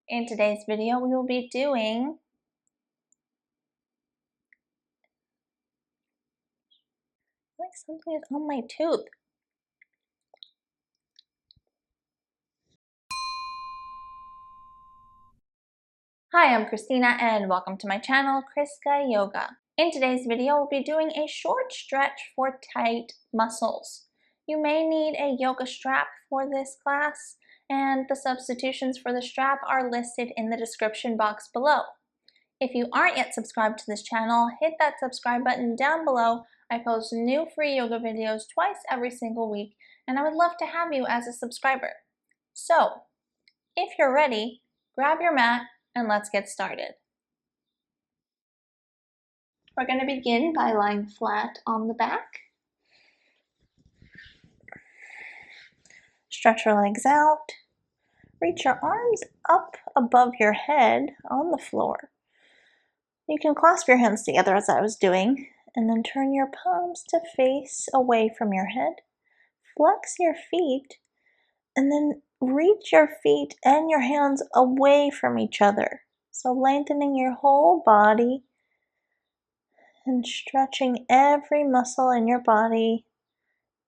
In today's video, we will be doing like something is on my tooth. Hi, I'm Christina and welcome to my channel, Chriskayoga. In today's video, we'll be doing a short stretch for tight muscles. You may need a yoga strap for this class, and the substitutions for the strap are listed in the description box below. If you aren't yet subscribed to this channel, hit that subscribe button down below. I post new free yoga videos twice every single week, and I would love to have you as a subscriber. So, if you're ready, grab your mat and let's get started. We're going to begin by lying flat on the back. Stretch your legs out. Reach your arms up above your head on the floor. You can clasp your hands together as I was doing, and then turn your palms to face away from your head. Flex your feet, and then reach your feet and your hands away from each other. So lengthening your whole body and stretching every muscle in your body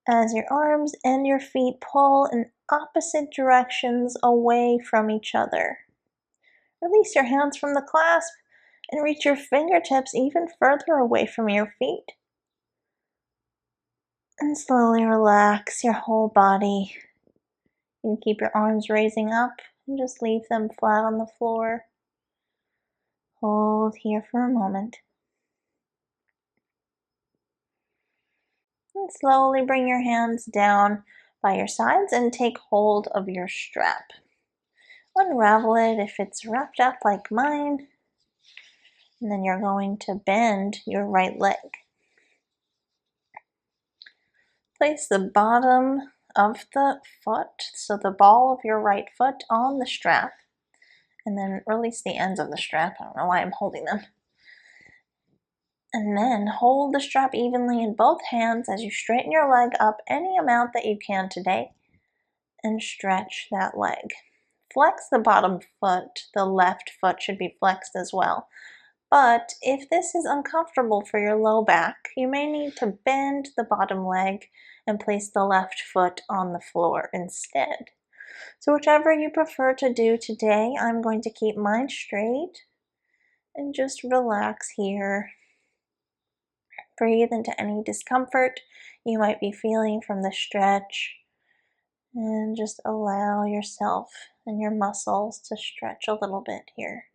as your arms and your feet pull in opposite directions away from each other. Release your hands from the clasp and reach your fingertips even further away from your feet. And slowly relax your whole body. You can keep your arms raising up and just leave them flat on the floor. Hold here for a moment. And slowly bring your hands down by your sides and take hold of your strap. Unravel it if it's wrapped up like mine. And then you're going to bend your right leg. Place the bottom of the foot, so the ball of your right foot, on the strap. And then release the ends of the strap. I don't know why I'm holding them. And then hold the strap evenly in both hands as you straighten your leg up any amount that you can today and stretch that leg. Flex the bottom foot. The left foot should be flexed as well. But if this is uncomfortable for your low back, you may need to bend the bottom leg and place the left foot on the floor instead. So whichever you prefer to do today, I'm going to keep mine straight and just relax here. Breathe into any discomfort you might be feeling from the stretch, and just allow yourself and your muscles to stretch a little bit here.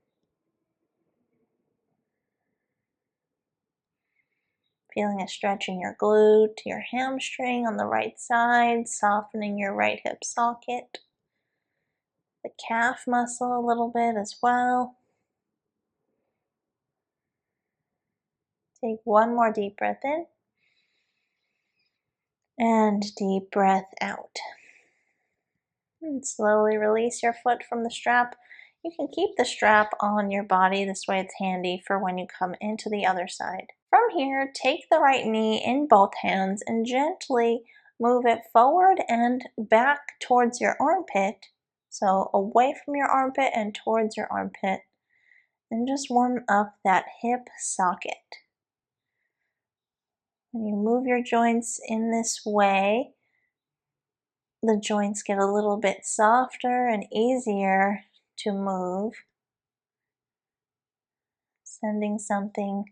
Feeling a stretch in your glute, your hamstring on the right side, softening your right hip socket, the calf muscle a little bit as well. Take one more deep breath in and deep breath out. And slowly release your foot from the strap. You can keep the strap on your body, this way it's handy for when you come into the other side. From here, take the right knee in both hands and gently move it forward and back towards your armpit. So away from your armpit and towards your armpit. And just warm up that hip socket. When you move your joints in this way, the joints get a little bit softer and easier to move, sending something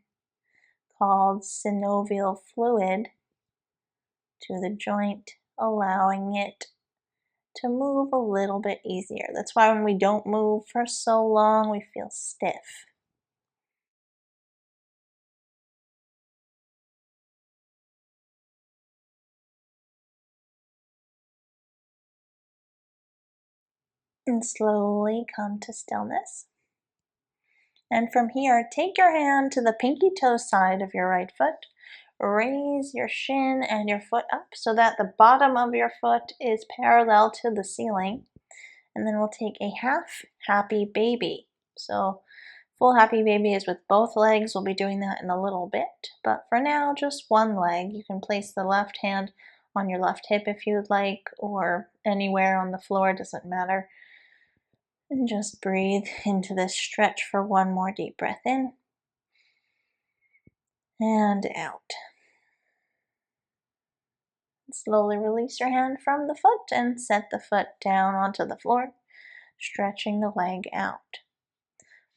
called synovial fluid to the joint, allowing it to move a little bit easier. That's why when we don't move for so long, we feel stiff. And slowly come to stillness. And from here, take your hand to the pinky toe side of your right foot. Raise your shin and your foot up so that the bottom of your foot is parallel to the ceiling. And then we'll take a half happy baby. So full happy baby is with both legs. We'll be doing that in a little bit. But for now, just one leg. You can place the left hand on your left hip if you would like, or anywhere on the floor, doesn't matter. And just breathe into this stretch for one more deep breath in and out. Slowly release your hand from the foot and set the foot down onto the floor, stretching the leg out.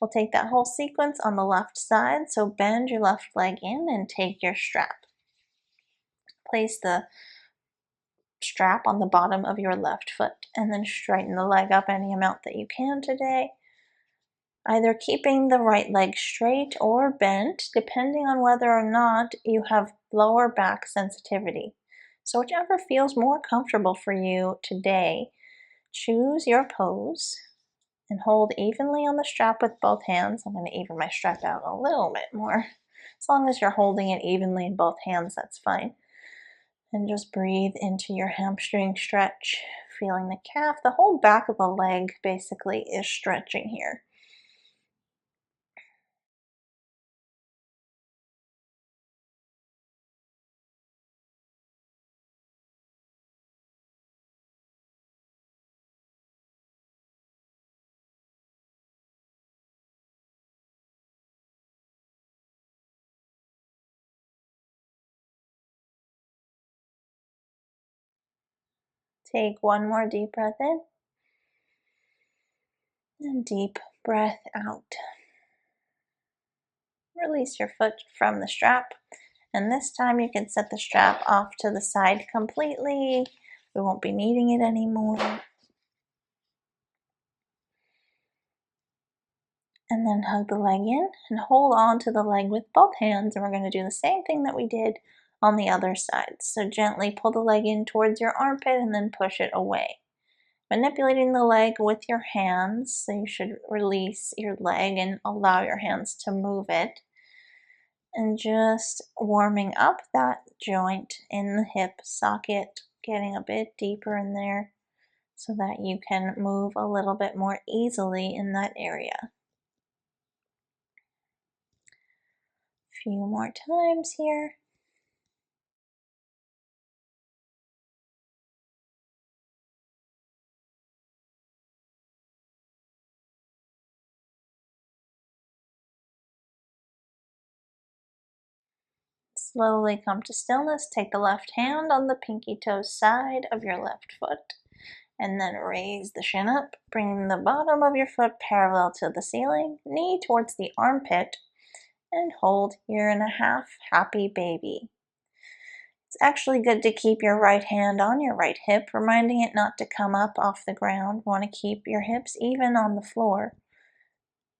We'll take that whole sequence on the left side, so bend your left leg in and take your strap. Place the strap on the bottom of your left foot and then straighten the leg up any amount that you can today, either keeping the right leg straight or bent, depending on whether or not you have lower back sensitivity. So whichever feels more comfortable for you today, choose your pose and hold evenly on the strap with both hands. I'm going to even my strap out a little bit more. As long as you're holding it evenly in both hands, that's fine. And just breathe into your hamstring stretch, feeling the calf. The whole back of the leg basically is stretching here. Take one more deep breath in and deep breath out. Release your foot from the strap, and this time you can set the strap off to the side completely. We won't be needing it anymore. And then hug the leg in and hold on to the leg with both hands, and we're going to do the same thing that we did on the other side. So gently pull the leg in towards your armpit and then push it away. Manipulating the leg with your hands, so you should release your leg and allow your hands to move it. And just warming up that joint in the hip socket, getting a bit deeper in there so that you can move a little bit more easily in that area. Few more times here. Slowly come to stillness. Take the left hand on the pinky toe side of your left foot and then raise the shin up, bringing the bottom of your foot parallel to the ceiling, knee towards the armpit, and hold here in a half happy baby. It's actually good to keep your right hand on your right hip, reminding it not to come up off the ground. Want to keep your hips even on the floor.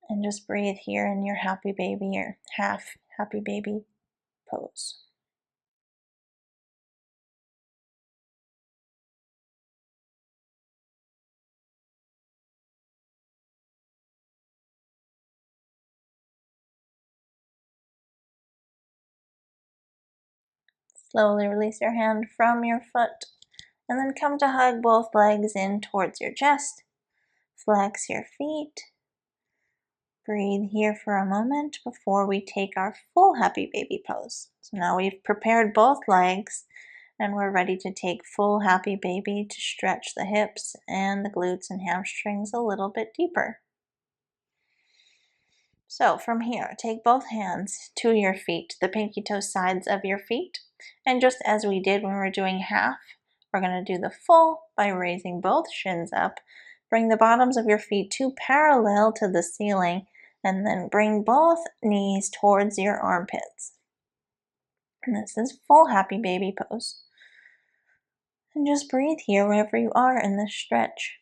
And just breathe here in your happy baby or half happy baby pose. Slowly release your hand from your foot and then come to hug both legs in towards your chest. Flex your feet. Breathe here for a moment before we take our full happy baby pose. So now we've prepared both legs and we're ready to take full happy baby to stretch the hips and the glutes and hamstrings a little bit deeper. So from here, take both hands to your feet, the pinky toe sides of your feet. And just as we did when we were doing half, we're going to do the full by raising both shins up. Bring the bottoms of your feet to parallel to the ceiling, and then bring both knees towards your armpits. And this is full happy baby pose. And just breathe here wherever you are in this stretch.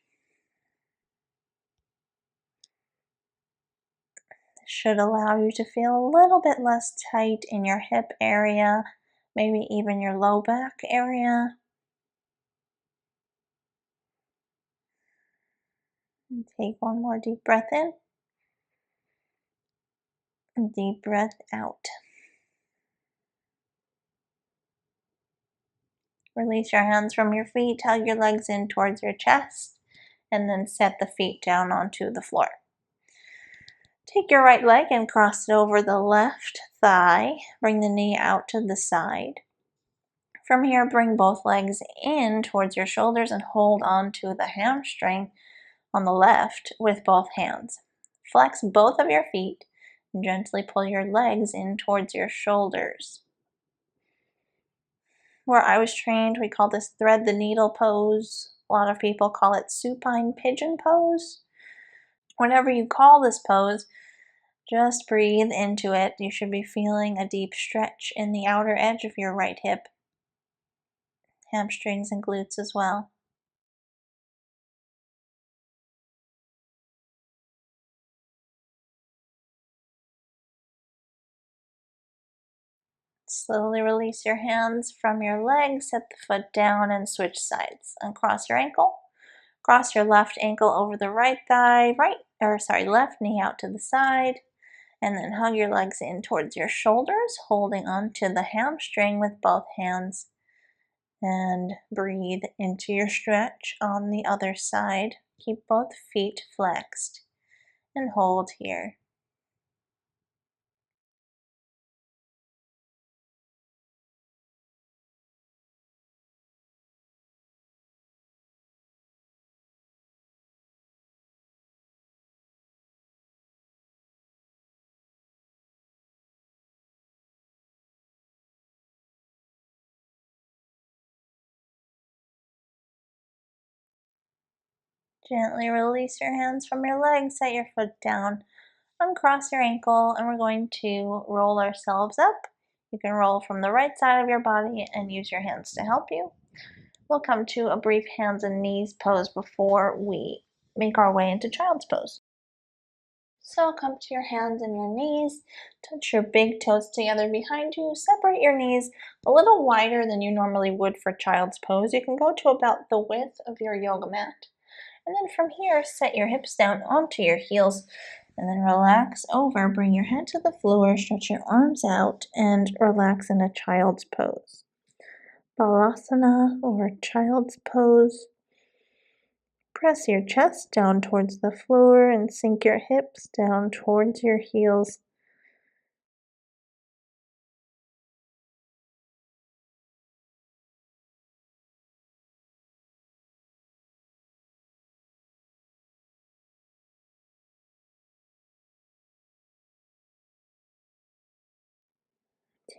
Should allow you to feel a little bit less tight in your hip area, maybe even your low back area. And take one more deep breath in and deep breath out. Release your hands from your feet, hug your legs in towards your chest, and then set the feet down onto the floor. Take your right leg and cross it over the left thigh. Bring the knee out to the side. From here, bring both legs in towards your shoulders and hold on to the hamstring on the left with both hands. Flex both of your feet and gently pull your legs in towards your shoulders. Where I was trained, we call this thread the needle pose. A lot of people call it supine pigeon pose. Whenever you call this pose, just breathe into it. You should be feeling a deep stretch in the outer edge of your right hip, hamstrings and glutes as well. Slowly release your hands from your legs, set the foot down and switch sides. Uncross your ankle. Cross your left ankle over the right thigh, left knee out to the side, and then hug your legs in towards your shoulders, holding onto the hamstring with both hands. And breathe into your stretch on the other side. Keep both feet flexed and hold here. Gently release your hands from your legs, set your foot down, uncross your ankle, and we're going to roll ourselves up. You can roll from the right side of your body and use your hands to help you. We'll come to a brief hands and knees pose before we make our way into child's pose. So come to your hands and your knees, touch your big toes together behind you, separate your knees a little wider than you normally would for child's pose. You can go to about the width of your yoga mat. And then from here, set your hips down onto your heels and then relax over. Bring your head to the floor, stretch your arms out, and relax in a child's pose. Balasana or child's pose. Press your chest down towards the floor and sink your hips down towards your heels.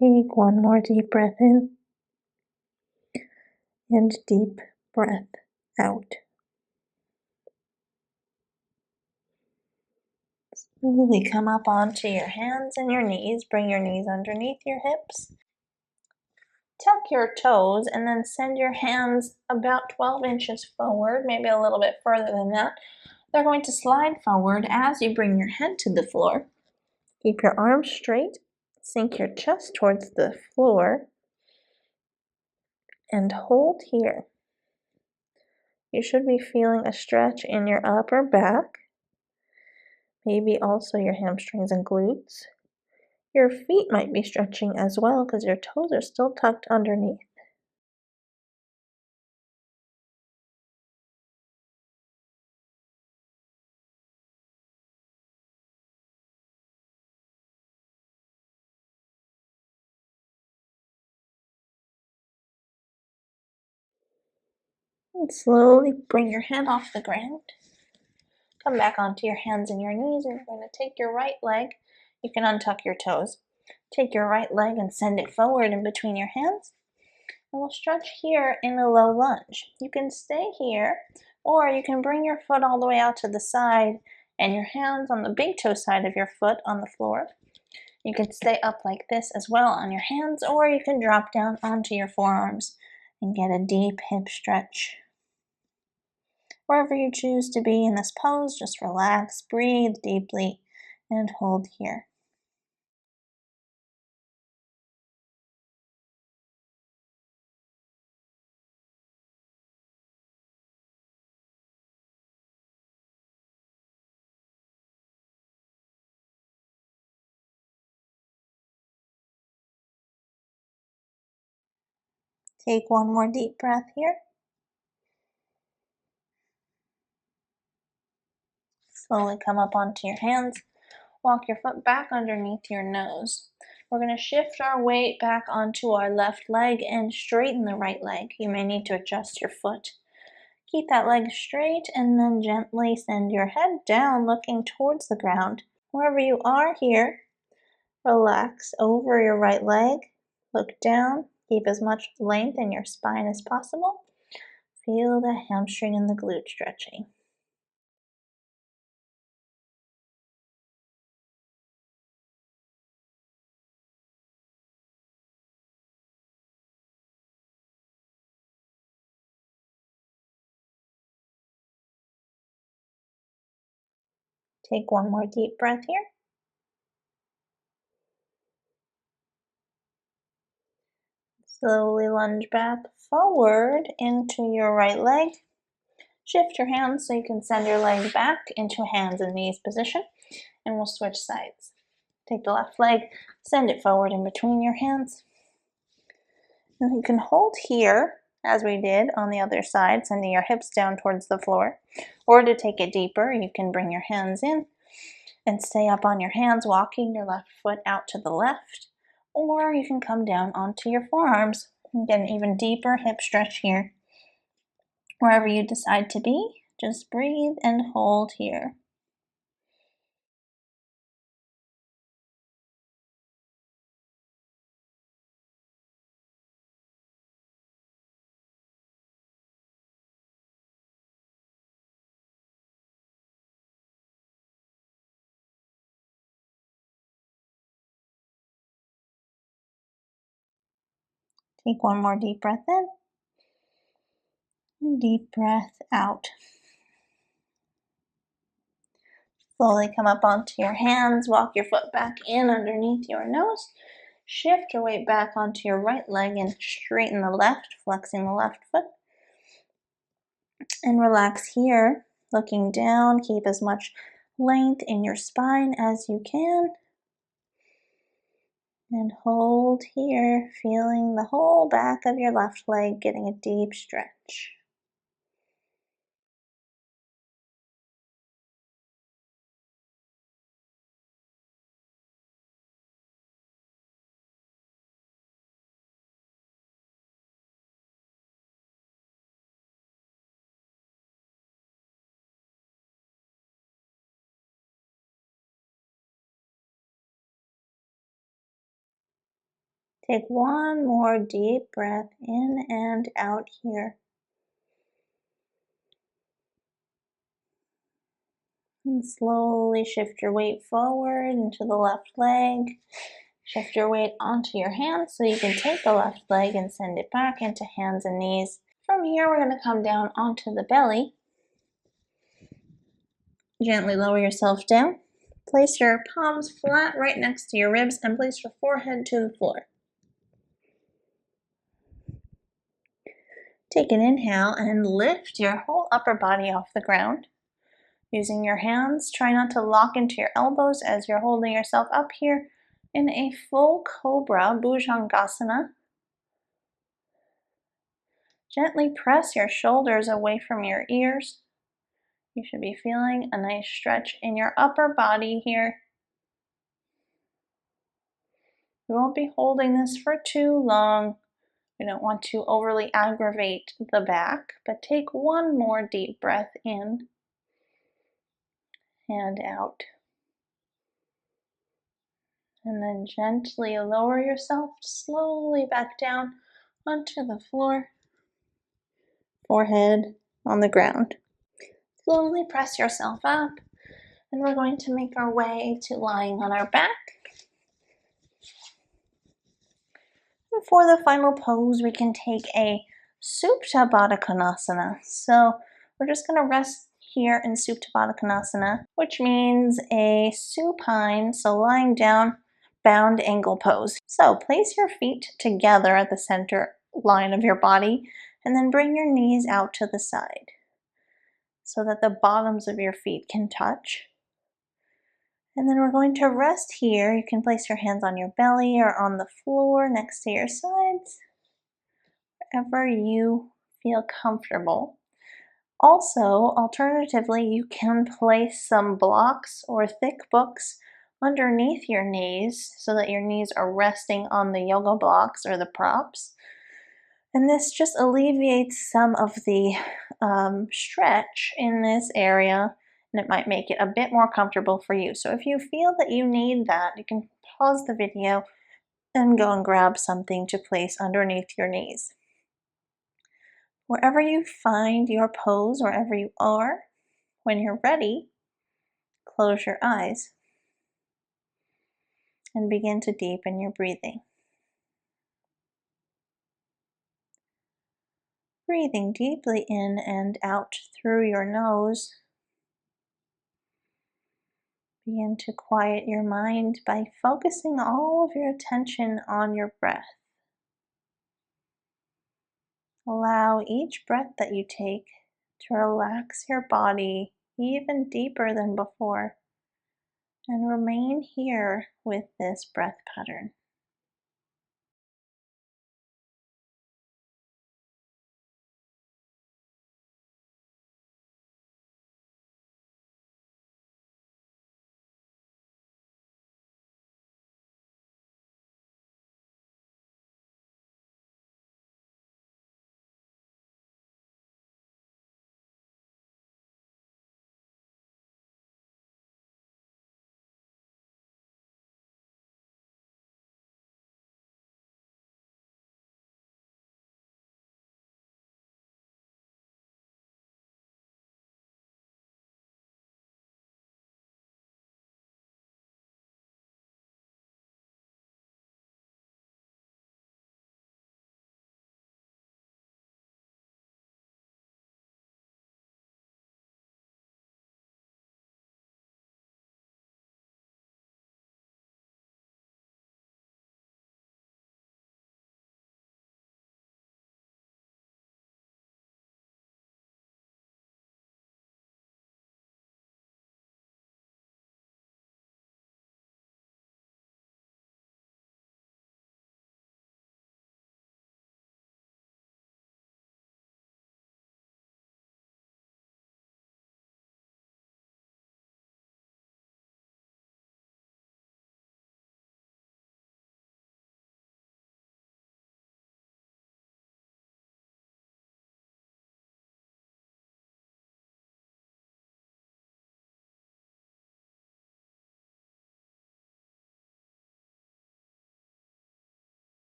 Take one more deep breath in and deep breath out. Slowly come up onto your hands and your knees. Bring your knees underneath your hips. Tuck your toes and then send your hands about 12 inches forward, maybe a little bit further than that. They're going to slide forward as you bring your head to the floor. Keep your arms straight, sink your chest towards the floor, and hold here. You should be feeling a stretch in your upper back, maybe also your hamstrings and glutes. Your feet might be stretching as well because your toes are still tucked underneath. And slowly bring your head off the ground. Come back onto your hands and your knees, and you're going to take your right leg. You can untuck your toes. Take your right leg and send it forward in between your hands. And we'll stretch here in a low lunge. You can stay here, or you can bring your foot all the way out to the side and your hands on the big toe side of your foot on the floor. You can stay up like this as well on your hands, or you can drop down onto your forearms and get a deep hip stretch. Wherever you choose to be in this pose, just relax, breathe deeply, and hold here. Take one more deep breath here. Slowly come up onto your hands. Walk your foot back underneath your nose. We're going to shift our weight back onto our left leg and straighten the right leg. You may need to adjust your foot. Keep that leg straight and then gently send your head down, looking towards the ground. Wherever you are here, relax over your right leg, look down, keep as much length in your spine as possible. Feel the hamstring and the glute stretching. Take one more deep breath here. Slowly lunge back forward into your right leg. Shift your hands so you can send your leg back into hands and knees position, and we'll switch sides. Take the left leg, send it forward in between your hands. And you can hold here, as we did on the other side, sending your hips down towards the floor. Or to take it deeper, you can bring your hands in and stay up on your hands, walking your left foot out to the left. Or you can come down onto your forearms and get an even deeper hip stretch here. Wherever you decide to be, just breathe and hold here. Take one more deep breath in and deep breath out. Slowly come up onto your hands, walk your foot back in underneath your nose. Shift your weight back onto your right leg and straighten the left, flexing the left foot. And relax here, looking down. Keep as much length in your spine as you can. And hold here, feeling the whole back of your left leg getting a deep stretch. Take one more deep breath in and out here. And slowly shift your weight forward into the left leg. Shift your weight onto your hands so you can take the left leg and send it back into hands and knees. From here, we're going to come down onto the belly. Gently lower yourself down. Place your palms flat right next to your ribs and place your forehead to the floor. Take an inhale and lift your whole upper body off the ground. Using your hands, try not to lock into your elbows as you're holding yourself up here in a full Cobra, Bhujangasana. Gently press your shoulders away from your ears. You should be feeling a nice stretch in your upper body here. We won't be holding this for too long. We don't want to overly aggravate the back, but take one more deep breath in and out. And then gently lower yourself slowly back down onto the floor, forehead on the ground. Slowly press yourself up, and we're going to make our way to lying on our back. And for the final pose, we can take a Supta Baddha Konasana. So we're just going to rest here in Supta Baddha Konasana, which means a supine, so lying down, bound angle pose. So place your feet together at the center line of your body, and then bring your knees out to the side so that the bottoms of your feet can touch. And then we're going to rest here. You can place your hands on your belly or on the floor next to your sides, wherever you feel comfortable. Also, alternatively, you can place some blocks or thick books underneath your knees so that your knees are resting on the yoga blocks or the props. And this just alleviates some of the stretch in this area, and it might make it a bit more comfortable for you. So if you feel that you need that, you can pause the video and go and grab something to place underneath your knees. Wherever you find your pose, wherever you are, when you're ready, close your eyes and begin to deepen your breathing. Breathing deeply in and out through your nose. Begin to quiet your mind by focusing all of your attention on your breath. Allow each breath that you take to relax your body even deeper than before, and remain here with this breath pattern.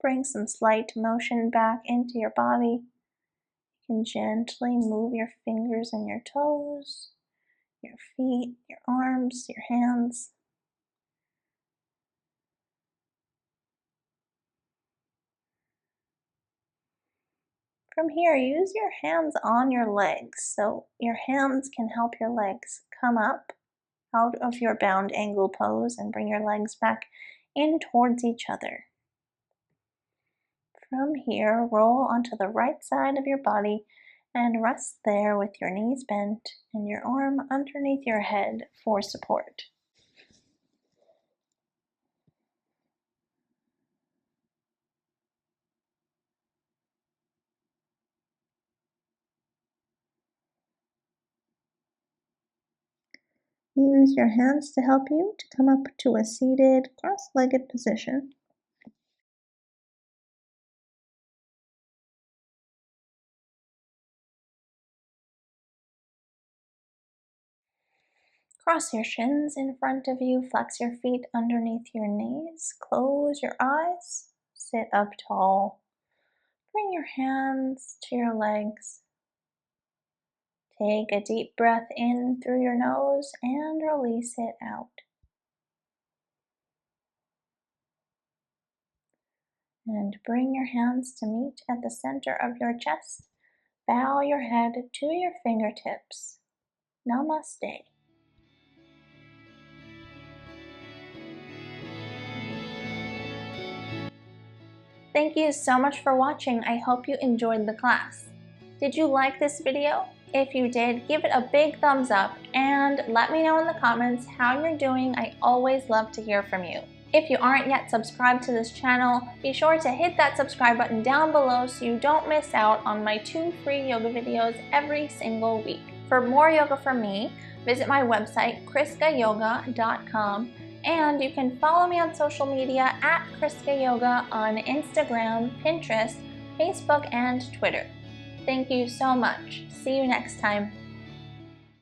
Bring some slight motion back into your body. You can gently move your fingers and your toes, your feet, your arms, your hands. From here, use your hands on your legs, so your hands can help your legs come up out of your bound angle pose and bring your legs back in towards each other. From here, roll onto the right side of your body and rest there with your knees bent and your arm underneath your head for support. Use your hands to help you to come up to a seated, cross-legged position. Cross your shins in front of you, flex your feet underneath your knees, close your eyes, sit up tall. Bring your hands to your legs. Take a deep breath in through your nose and release it out. And bring your hands to meet at the center of your chest. Bow your head to your fingertips. Namaste. Thank you so much for watching. I hope you enjoyed the class. Did you like this video? If you did, give it a big thumbs up and let me know in the comments how you're doing. I always love to hear from you. If you aren't yet subscribed to this channel, be sure to hit that subscribe button down below so you don't miss out on my 2 free yoga videos every single week. For more yoga from me, visit my website chriskayoga.com, and you can follow me on social media at chriskayoga on Instagram, Pinterest, Facebook, and Twitter. Thank you so much. See you next time.